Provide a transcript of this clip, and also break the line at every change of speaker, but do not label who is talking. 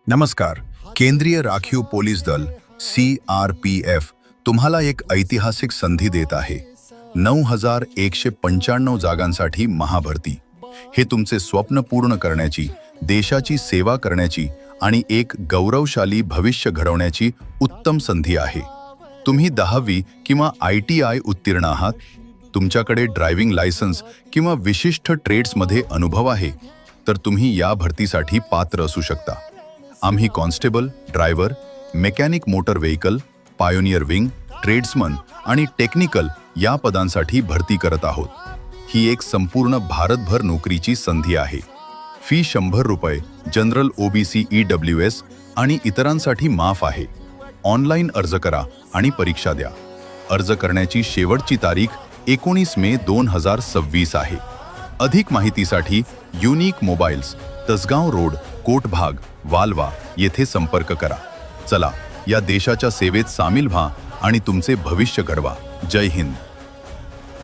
नमस्कार. केंद्रीय राखीव पोलीस दल CRPF तुम्हाला एक ऐतिहासिक संधी देत आहे. 9195 जागांसाठी महाभरती. हे तुमचे स्वप्न पूर्ण करण्याची, देशाची सेवा करण्याची आणि एक गौरवशाली भविष्य घडवण्याची उत्तम संधी आहे. तुम्ही 10वी किंवा ITI उत्तीर्ण आहात, तुमच्याकडे ड्रायव्हिंग लायसन्स किंवा विशिष्ट ट्रेड्समध्ये अनुभव आहे, तर तुम्ही या भरतीसाठी पात्र असू शकता. आम्ही constable, driver, mechanic motor vehicle, pioneer wing, tradesman आणि टेक्निकल या पदांसाठी भरती करत आहोत. ही एक संपूर्ण भारतभर नोकरीची संधी आहे. फी 100 रुपये जनरल OBC EWS आणि इतरांसाठी माफ आहे. ऑनलाईन अर्ज करा आणि परीक्षा द्या. अर्ज करण्याची शेवटची तारीख 19 मे 2026 आहे. अधिक माहितीसाठी युनिक मोबाईल्स, तसगाव रोड, कोटभाग, वालवा येथे संपर्क करा. चला, या देशाच्या सेवेत सामील व्हा आणि तुमचे भविष्य घडवा. जय हिंद.